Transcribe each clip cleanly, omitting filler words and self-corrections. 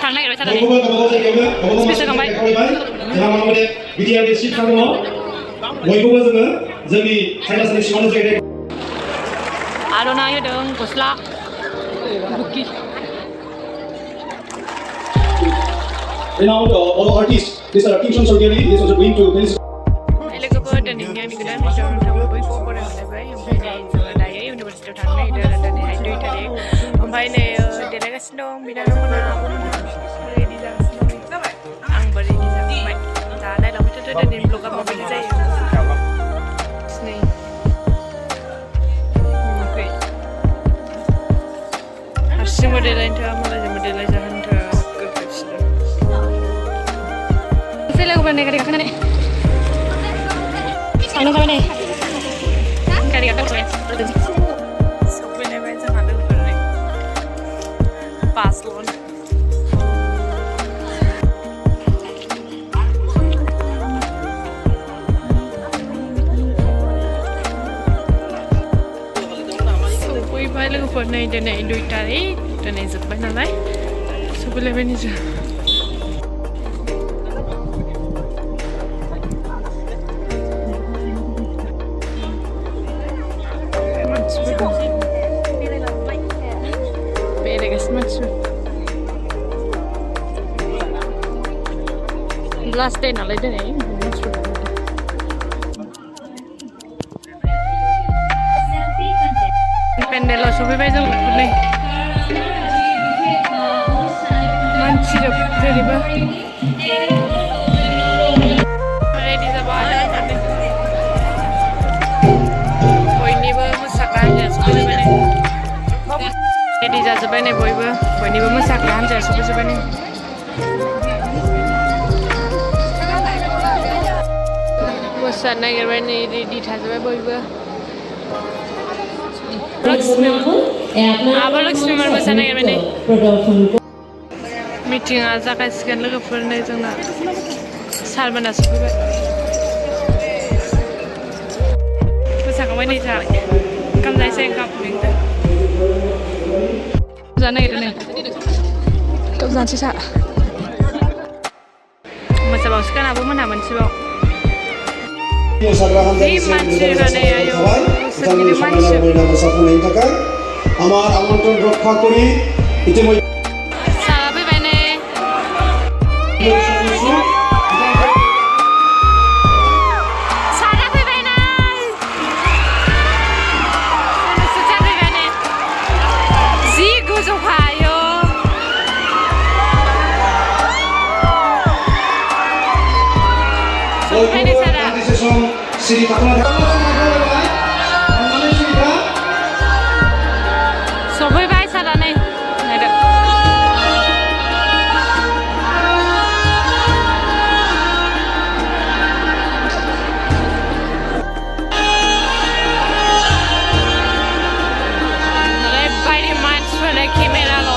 थांनो नागिरबाय थादों स्पेसआव थांबाय जोंहा माने बिटिआर नि सिट दङ बयखौबो जोङो जोंनि साइनासनि सिङावनो जायगा आर'नाइ होदों गस्ला बुकि Now all artists, Mr. Atkinson Soldieri is also going to minister. लोगोफोर दिनैनि आंनि गोदान भिडिअ नोंथांमोन बयखौबो बरायबाय ओमफ्राय नै दायो इउनिभारसिटियाव थांनो नागिरदों दिनैहाय 2 तारिख ओमफ्राय नै देलायगासिनो दं बिनानावमोना आब'मोना रेडि जागासिनो दं आंबो रेडि जाबाय दा नायलांबाय थादो दिनैनि ब्लगा माबायदि जायो नै हारसिंबो देलायनोथों मालायजोंबो देलायजाहोनोथों गोग्गासिनो एसे लोगोफोर नै गारि गाखोनानै थांनो ओंखारबाय नै गारि गाखोबाय सफैलायबाय जोंहा लोगोफोर नै बासल' सफैबाय लोगोफोर नै दिनै 2 तारिख दिनै जोब्बाय नालाय सफैलायबाय निजा Last day nalang din eh. Pendelo sufibay jang kulay. Manchi jab teri ba. Ready sa bahay natin. Boy ni ba masakran dyan sufibay ba ni. Ready sa sabay ni boy ba. Boy ni ba masakran dyan sufibay ba ni. मोसानो नागिरबाय नै ready थाजोबबाय बयबो आब' लक्ष्मीमोन मोसानो नागिरबाय नै मिटिङा जागायसिगोन लोगोफोर नै जोंना सारमोना सफैबाय मोसाखांबाय नै जाबाय ओंखाम जायसै ओंखाम लिंदों जानो नागिरदों नै ओंखाम जानोसै सा मोसाबावसिगोन आब' मोनहा मोनसेबाव मोसाग्रा हान्जानि बिथांमोननि समायना रमायना मोसाफुंनायनि थाखाय আমার আমন্ত্রণ রক্ষা করি ইতিমধ্যে সারা ফैबाय नै सारा फैबाय नै सुजा फैबाय नै जि गोजौखायो सफैबाय नै सारा Sini taklah सफैबाय सारा नै नायदो ओरैबायदि मानसिफोरनो केमेराल'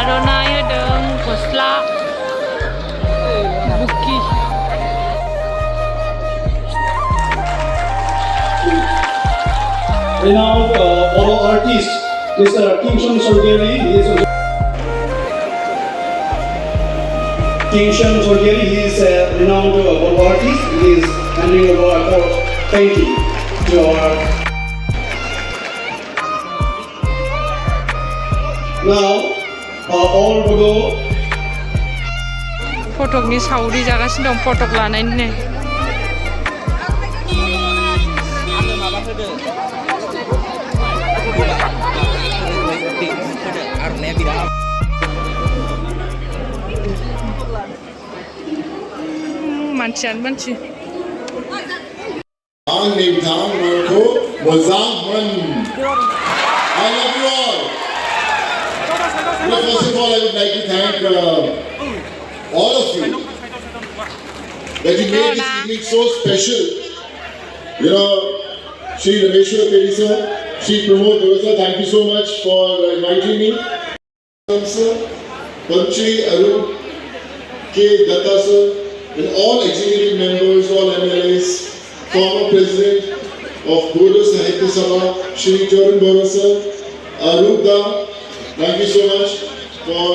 आर'नाइ होदों गस्ला बुकि renowned Bodo artist Mr. Atkinson Soldieri is Atkinson Soldieri, he is a renowned Bodo artist. He is handing over a painting to our. Now, all Bodo. फटकनि सावरि जागासिनो दं फटक लानायनि मानसियानो मानसि आंनि बिथांमोनखौ मोजां मोन I love you all. First of all, I would like to thank all of you that you made this evening so special. You know, Shri Rameshwar Peri sir, Shri Pramod Dosa, thank you so much for inviting me. Sir, Padmashri Arun K. Datta sir, and all executive members, all MLAs, former president of Bodo Sahitya Sabha, Shri Charan Bora sir, Arupda, thank you so much for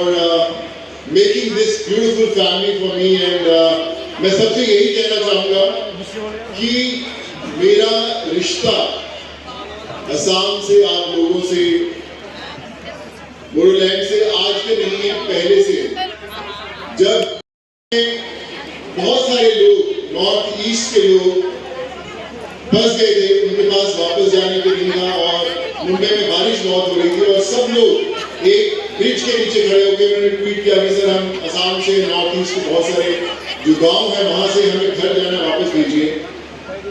making this beautiful family for me. And मैं सबसे यही कहना चाहूँगा कि मेरा रिश्ता असम से, आप लोगों से, बोडोलैंड से आज के नहीं है, पहले से। जब बहुत सारे लोग नॉर्थ ईस्ट के लोग फंस गए थे, उनके पास वापस जाने के लिए था और मुंबई में बारिश बहुत हो रही थी और सब लोग एक ब्रिज के नीचे खड़े होकर उन्होंने ट्वीट किया कि सर हम असम से, नॉर्थ ईस्ट के बहुत सारे जो गांव है वहां से हमें घर जाना वापस भेजिए।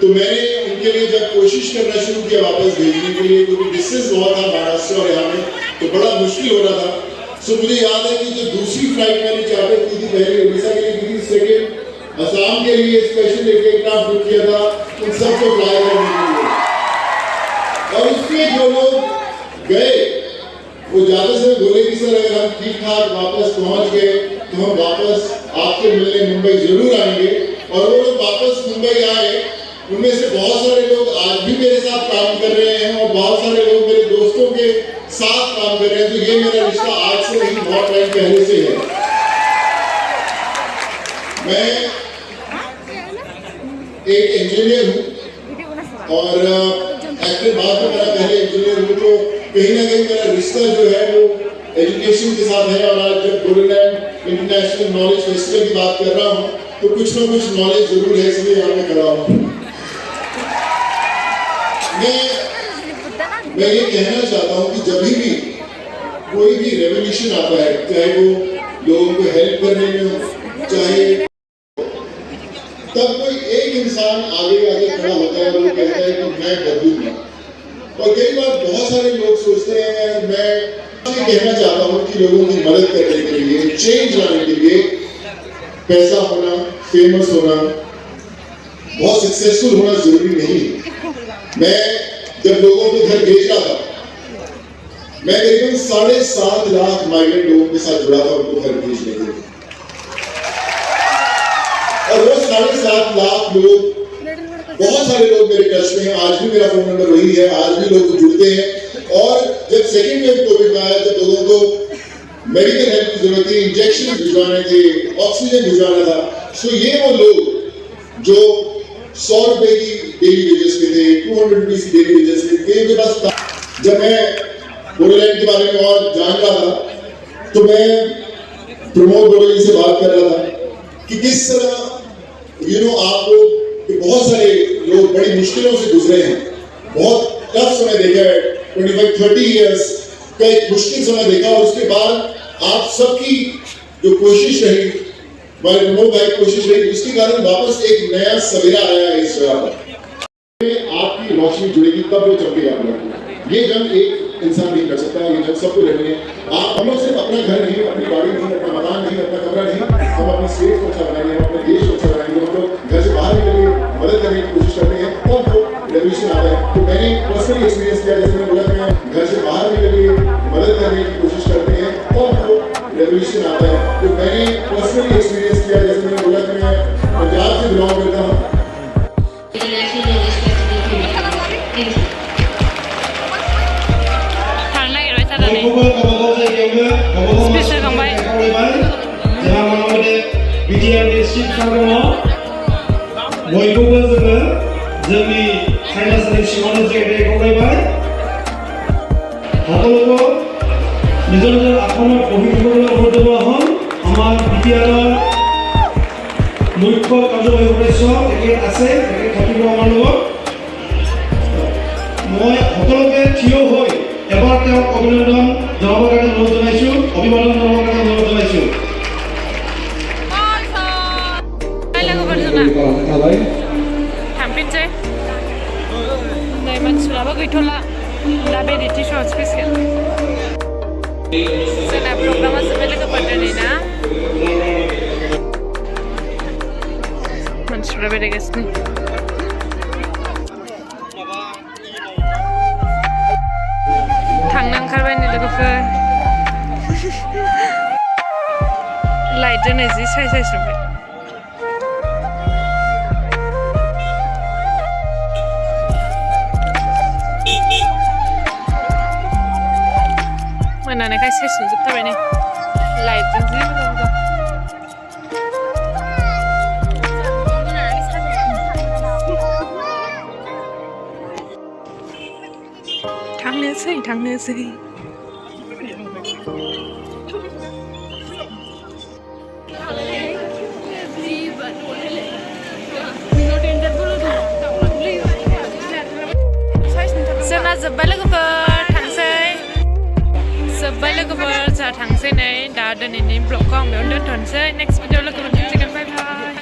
तो मैंने उनके लिए जब कोशिश करना शुरू किया वापस भेजने के लिए, क्योंकि डिस्टेंस बहुत था महाराष्ट्र और यहाँ में, तो बड़ा मुश्किल हो रहा था। सो मुझे याद है कि जो दूसरी फ्लाइट मैंने चार्टर की थी, पहले उड़ीसा के लिए की थी, सेकेंड असम के लिए स्पेशल एक एयरक्राफ्ट बुक किया था उन सबको फ्लाई करने के लिए। और उसमें जो लोग गए वो जाते समय बोले कि सर अगर हम ठीक ठाक वापस पहुंच गए तो हम वापस आपसे मिलने मुंबई जरूर आएंगे। और वो लोग वापस मुंबई आए, उनमें से बहुत सारे लोग आज भी मेरे साथ काम कर रहे हैं और बहुत सारे लोग मेरे दोस्तों के साथ काम कर रहे हैं। तो ये मेरा रिश्ता आज से नहीं, बहुत टाइम पहले से है। मैं एक इंजीनियर हूँ और एक्चुअली बाद में मेरा पहले इंजीनियर हूँ, तो कहीं ना कहीं मेरा रिश्ता जो है वो एजुकेशन के साथ है। और आज जब बोडोलैंड इंटरनेशनल नॉलेज फेस्टिवल की बात कर रहा हूँ तो कुछ ना कुछ नॉलेज जरूर है, इसलिए यहाँ मैं खड़ा हूँ। मैं ये कहना चाहता हूँ कि जब भी कोई भी रेवोल्यूशन आता है, चाहे वो लोगों को हेल्प करने में हो, चाहे तब कोई एक इंसान आगे खड़ा होता है और वो कहता है कि मैं बदलूंगा। और कई बार बहुत सारे लोग सोचते हैं, मैं ये कहना चाहता हूँ कि लोगों की मदद करने के लिए, चेंज लाने के लिए पैसा होना, फेमस होना, बहुत सक्सेसफुल होना जरूरी नहीं। मैं जब लोगों को घर भेज रहा था, मैं करीबन 7.5 लाख माइग्रेंट लोगों के साथ जुड़ा था उनको घर भेजने के लिए। और वो 7.5 लाख लोग, बहुत सारे लोग मेरे टच में हैं, आज भी मेरा फोन नंबर वही है, आज भी लोग जुड़ते हैं। और जब सेकेंड वेव कोविड में आया, जब लोगों को मेडिकल हेल्प की जरूरत थी, इंजेक्शन भिजवाने थे, ऑक्सीजन भिजवाना था, सो ये वो लोग जो 100 रुपए की डेली वेजेस पे थे, 200 रुपीज की डेली वेजेस पे थे, उनके पास था। जब मैं बोडोलैंड के बारे में और जान रहा था तो मैं प्रमोद बोडोलैंड से बात कर रहा था कि किस तरह आप लोग, बहुत सारे लोग बड़ी मुश्किलों से गुजरे हैं, बहुत टफ समय देखा है, 25-30 इयर्स का एक मुश्किल समय देखा। और उसके बाद आप सबकी जो कोशिश रही, हमारे प्रमोद भाई की कोशिश रही, उसके कारण वापस एक नया सवेरा आया है इस जगह पर। आपकी रोशनी जुड़ेगी तब वो चमकेगा आप लोग। ये जंग एक इंसान नहीं कर सकता, ये जंग सबको लड़नी है। हम लोग सिर्फ अपना घर नहीं, अपनी गाड़ी नहीं, अपना मकान नहीं, अपना कमरा नहीं, हम अपनी स्टेट को अच्छा बनाएंगे, हम अपने देश को अच्छा बनाएंगे। हम लोग घर से बाहर निकलेंगे, मदद करने की कोशिश करते हैं, तब वो रेवोल्यूशन आता है। तो मैंने पर्सनली एक्सपीरियंस किया, जैसे मैं बोला कि मैं घर से बाहर निकलेंगे, मदद करने की कोशिश करते हैं, तब वो रेवोल्यूशन आता है। तो मैंने पर्सनली एक्सपीरियंस किया, जैसे मैंने बोला कि मैं पंजाब से बिलोंग करता हूँ। स्पेशल खांबाय जोंहा माने बिटिआरनि चिफ दङ, बयखौबो जोङो जोंनि साइनासनि सिङावनो जायगायाव खावलायबाय। সকলোকে নিজৰ নিজৰ আসনত বহি থাকিবলৈ অনুৰোধ জনোৱা হ'ল। আমাৰ বিটিআৰৰ মুখ্য কাৰ্যবাহী সদস্য তেখেত আছে, তেখেত থাকিব আমাৰ লগত। মই সকলোকে থিয় হৈ এবাৰ তেওঁক অভিনন্দন জনাবৰ কাৰণে অনুৰোধ জনাইছোঁ, অভিবাদন জনাবৰ কাৰণে অনুৰোধ জনাইছোঁ। थांफिनसै नै मानसिफ्राबो गैथ'ला, दा बे रिटिशआव स्पेसियेल जोंना प्रग्रामा जोब्बाय लोगोफोर दिनै ना, मानसिफ्रा बेरायगासिनो। नै जि साइज नुबाय मोनानायखाय साइज नुजोबथारबाय नै लाइटजों जि मोजां मोजां थांनोसै जोंना जोब्बाय लोगोफोर थांसै नै दा दिनैनि ब्लगखौ आं बेयावनो दोनथ'नोसै नेक्स्ट भिडिअ लोगो मोनफिनसिगोन बाय बाय